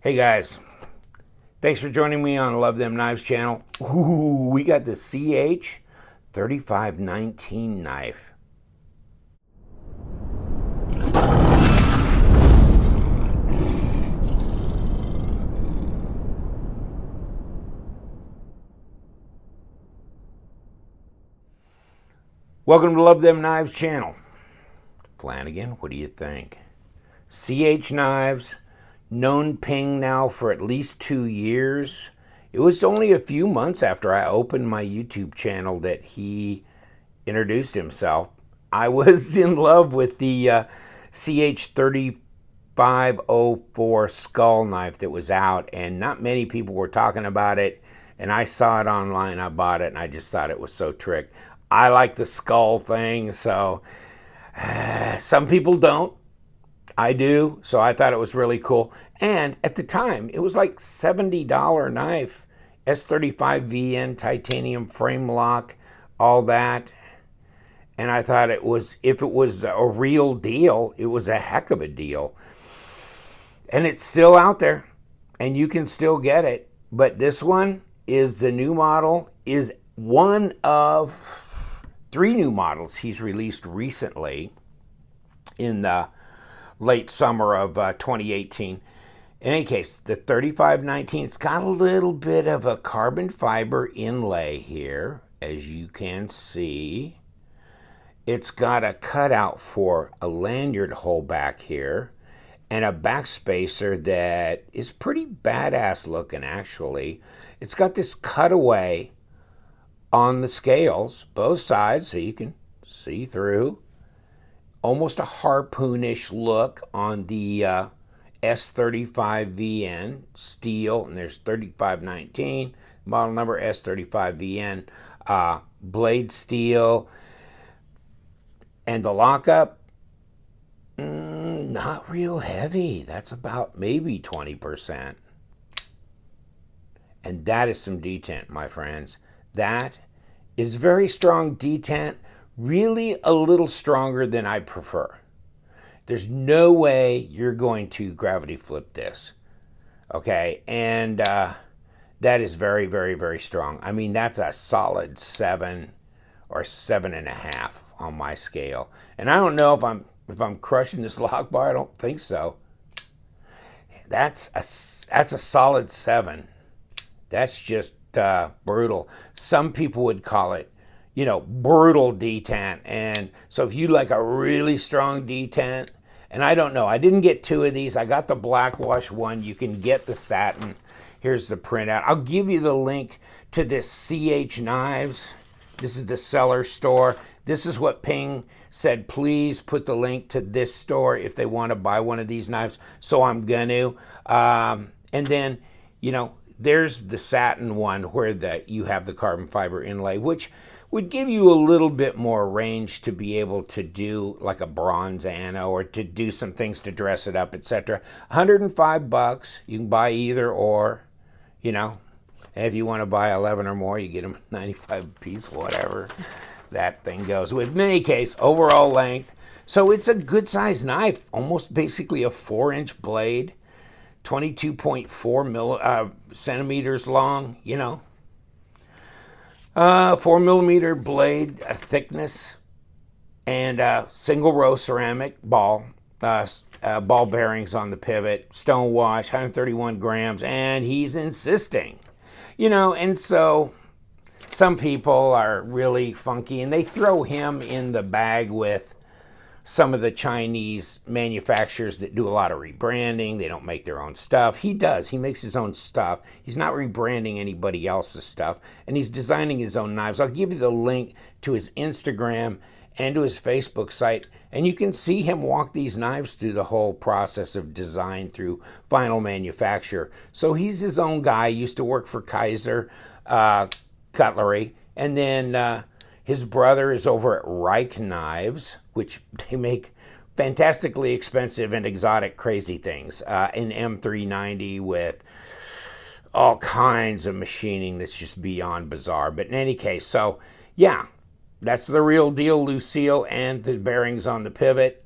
Hey guys, thanks for joining me on Love Them Knives channel. Ooh, we got the CH 3519 knife. Welcome to Love Them Knives channel. Flanagan, what do you think? CH Knives, known Ping now for at least 2 years. It was only a few months after I opened my YouTube channel that he introduced himself. I was in love with the CH 3504 skull knife that was out, and not many people were talking about it. And I saw it online, I bought it, and I just thought it was so trick. I like the skull thing, so some people don't. I do, so I thought it was really cool. And at the time, it was like $70 knife, S35VN, titanium frame lock, all that. And I thought it was, if it was a real deal, it was a heck of a deal. And it's still out there, and you can still get it. But this one is the new model, is one of 3 new models he's released recently in the late summer of 2018. In any case, the 3519, it's got a little bit of a carbon fiber inlay here, as you can see. It's got a cutout for a lanyard hole back here and a backspacer that is pretty badass looking, actually. It's got this cutaway on the scales, both sides, so you can see through. Almost a harpoonish look on the S35VN steel, and there's 3519, model number S35VN, blade steel. And the lockup, not real heavy. That's about maybe 20%. And that is some detent, my friends. That is very strong detent, really a little stronger than I prefer. There's no way you're going to gravity flip this, okay? And that is very, very, very strong. I mean, that's a solid 7 or 7.5 on my scale. And I don't know if I'm crushing this lock bar. I don't think so. That's a solid 7. That's just brutal. Some people would call it, brutal detent. And so if you like a really strong detent, and I don't know, I didn't get 2 of these. I got the black wash one. You can get the satin. Here's the printout. I'll give you the link to this CH Knives. This is the seller store. This is what Ping said, please put the link to this store if they want to buy one of these knives. So I'm going to. And then, there's the satin one where you have the carbon fiber inlay, which would give you a little bit more range to be able to do like a bronze anno or to do some things to dress it up, etc. $105. You can buy either or, And if you want to buy 11 or more, you get them 95 a piece, whatever that thing goes with. In any case, overall length. So it's a good sized knife, almost basically a 4-inch blade. 22.4 centimeters long, 4 millimeter blade thickness, and single row ceramic ball bearings on the pivot, stone wash, 131 grams, and he's insisting, and so some people are really funky and they throw him in the bag with some of the Chinese manufacturers that do a lot of rebranding. They don't make their own stuff. He does. He makes his own stuff. He's not rebranding anybody else's stuff, and he's designing his own knives. I'll give you the link to his Instagram and to his Facebook site, and you can see him walk these knives through the whole process of design through final manufacture. So he's his own guy. Used to work for Kaiser Cutlery, and then his brother is over at Reich Knives, which they make fantastically expensive and exotic crazy things. An M390 with all kinds of machining that's just beyond bizarre. But in any case, so yeah, that's the real deal, Lucille, and the bearings on the pivot.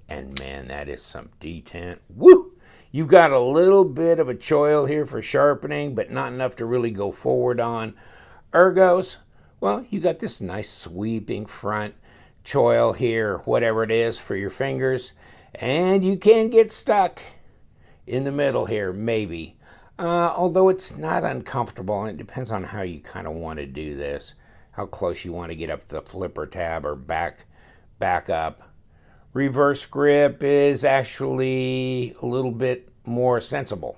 And man, that is some detent. Woo! You've got a little bit of a choil here for sharpening, but not enough to really go forward on. Ergos, well, you got this nice sweeping front choil here, whatever it is, for your fingers. And you can get stuck in the middle here, maybe. Although it's not uncomfortable, and it depends on how you kind of want to do this, how close you want to get up to the flipper tab or back up. Reverse grip is actually a little bit more sensible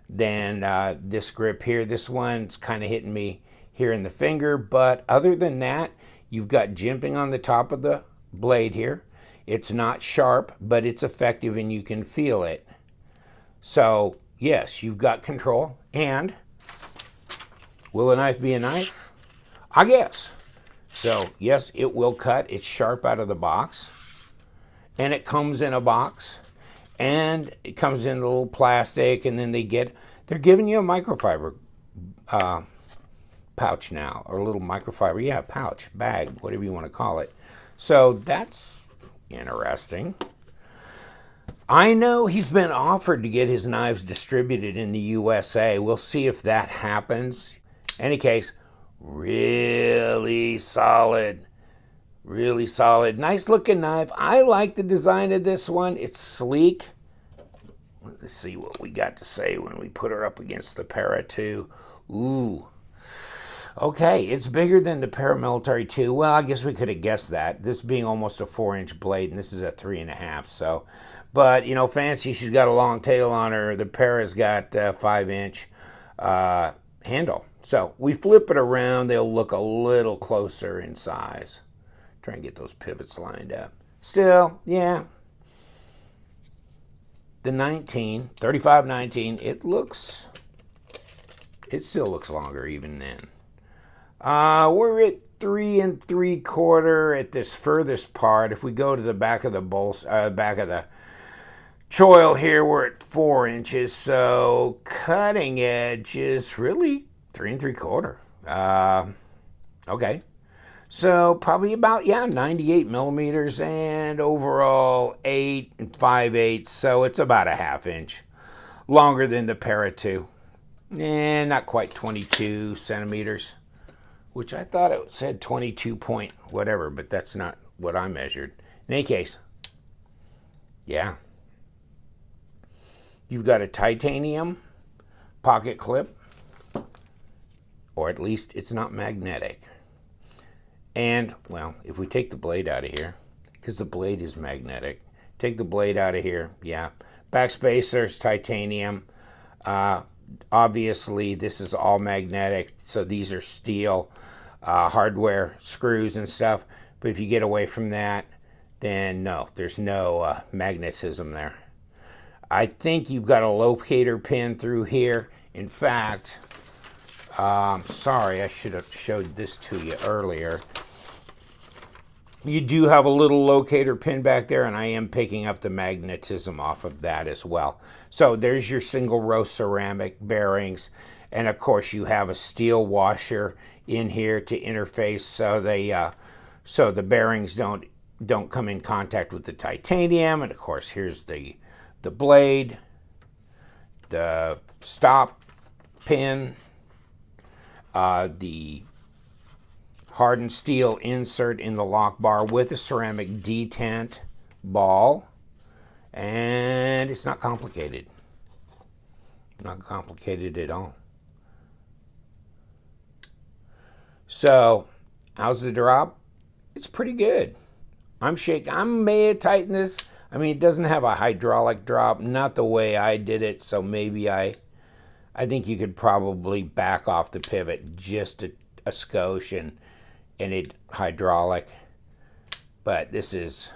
than this grip here. This one's kind of hitting me here in the finger, but other than that, you've got jimping on the top of the blade here. It's not sharp, but it's effective and you can feel it. So yes, you've got control. And will a knife be a knife? I guess. So yes, it will cut. It's sharp out of the box. And it comes in a box. And it comes in a little plastic. And then they're giving you a microfiber pouch now. Or a little microfiber, yeah, pouch, bag, whatever you want to call it. So that's interesting. I know he's been offered to get his knives distributed in the USA. We'll see if that happens. Any case, really solid. Really solid. Nice looking knife. I like the design of this one. It's sleek. Let's see what we got to say when we put her up against the Para 2. Ooh. Okay, it's bigger than the Paramilitary 2. Well, I guess we could have guessed that. This being almost a 4-inch blade, and this is a 3.5. So, but you know, fancy. She's got a long tail on her. The Para's got 5-inch handle. So we flip it around. They'll look a little closer in size. Try and get those pivots lined up. Still, yeah. The 35-19. It still looks longer even then. We're at 3 3/4 at this furthest part. If we go to the back of the back of the choil here, we're at 4 inches. So cutting edge is really 3 3/4. Okay. So probably about, 98 millimeters and overall 8 5/8. So it's about a 1/2 inch longer than the Para 2. And not quite 22 centimeters. Which I thought it said 22 point whatever, but that's not what I measured. In any case, yeah. You've got a titanium pocket clip, or at least it's not magnetic. And, well, if we take the blade out of here, because the blade is magnetic, take the blade out of here, yeah. Back spacer's titanium. Obviously, this is all magnetic, so these are steel hardware screws and stuff. But if you get away from that, then no, there's no magnetism there. I think you've got a locator pin through here. In fact, sorry, I should have showed this to you earlier. You do have a little locator pin back there, and I am picking up the magnetism off of that as well. So there's your single row ceramic bearings. And of course you have a steel washer in here to interface so the bearings don't come in contact with the titanium. And of course here's the blade, the stop pin, the hardened steel insert in the lock bar with a ceramic detent ball. And it's not complicated. Not complicated at all. So, how's the drop? It's pretty good. I'm shaking. I may have tightened this. I mean, it doesn't have a hydraulic drop, not the way I did it. So maybe I think you could probably back off the pivot just a skosh and it hydraulic. But this is,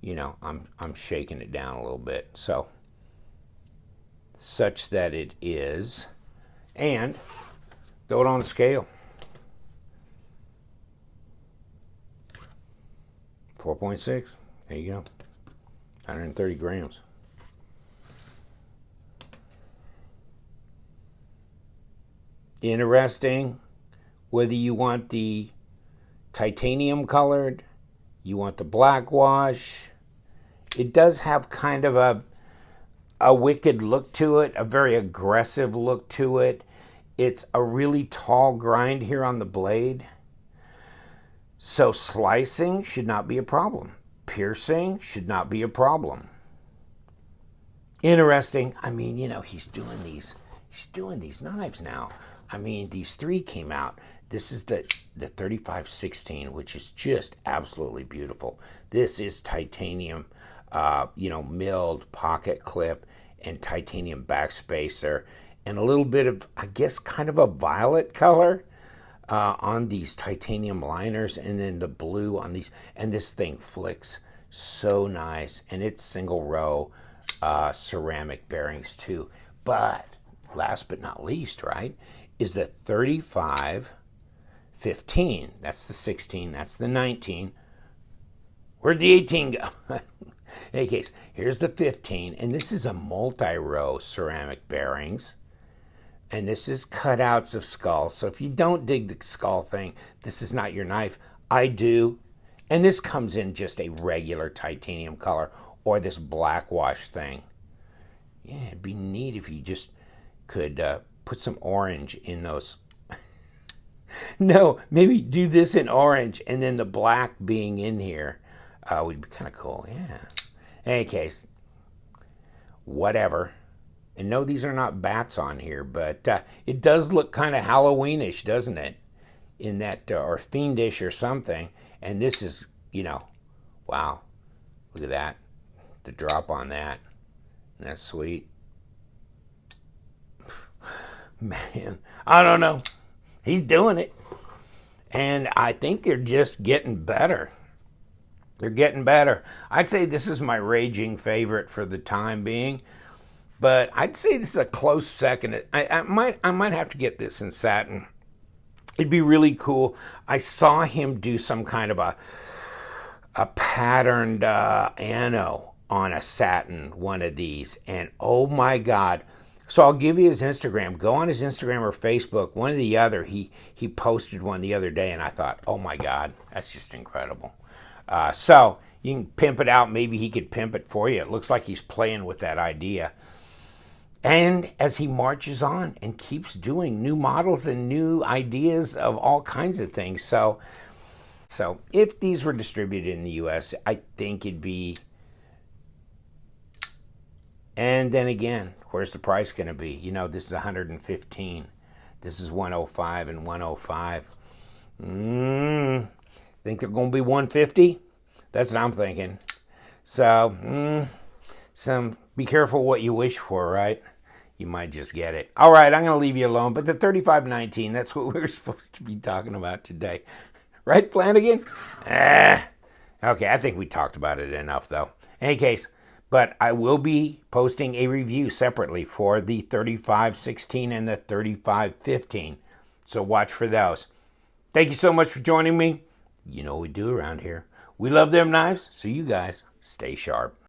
I'm shaking it down a little bit. So, such that it is. And throw it on a scale. 4.6. There you go. 130 grams. Interesting. Whether you want the titanium colored, you want the black wash. It does have kind of a wicked look to it, a very aggressive look to it. It's a really tall grind here on the blade. So slicing should not be a problem. Piercing should not be a problem. Interesting. I mean, he's doing these knives now. I mean, these three came out. This is the 3516, which is just absolutely beautiful. This is titanium, milled pocket clip and titanium backspacer, and a little bit of, I guess, kind of a violet color on these titanium liners, and then the blue on these. And this thing flicks so nice, and it's single row ceramic bearings too. But last but not least, right, is the 3515. That's the 16. That's the 19. Where'd the 18 go? In any case, here's the 15, and this is a multi-row ceramic bearings. And this is cutouts of skulls. So if you don't dig the skull thing, this is not your knife. I do. And this comes in just a regular titanium color or this black wash thing. Yeah, it'd be neat if you just could put some orange in those. No, maybe do this in orange and then the black being in here would be kind of cool. Yeah. In any case, whatever. And no, these are not bats on here, but it does look kind of Halloweenish, doesn't it? In that, or fiendish or something. And this is, wow. Look at that. The drop on that. That's sweet. Man, I don't know. He's doing it. And I think they're just getting better. They're getting better. I'd say this is my raging favorite for the time being. But I'd say this is a close second. I might have to get this in satin. It'd be really cool. I saw him do some kind of a patterned ano on a satin, one of these. And oh my God. So I'll give you his Instagram. Go on his Instagram or Facebook, one or the other. He posted one the other day, and I thought, oh my God, that's just incredible. So you can pimp it out. Maybe he could pimp it for you. It looks like he's playing with that idea. And as he marches on and keeps doing new models and new ideas of all kinds of things. So if these were distributed in the US, I think it'd be, and then again, where's the price going to be? This is 115. This is 105 and 105. Think they're going to be 150? That's what I'm thinking. So, be careful what you wish for, right? You might just get it. All right, I'm going to leave you alone. But the 3519, that's what we were supposed to be talking about today. Right, Flanagan? Okay, I think we talked about it enough, though. In any case, but I will be posting a review separately for the 3516 and the 3515. So watch for those. Thank you so much for joining me. You know what we do around here. We love them knives, so you guys stay sharp.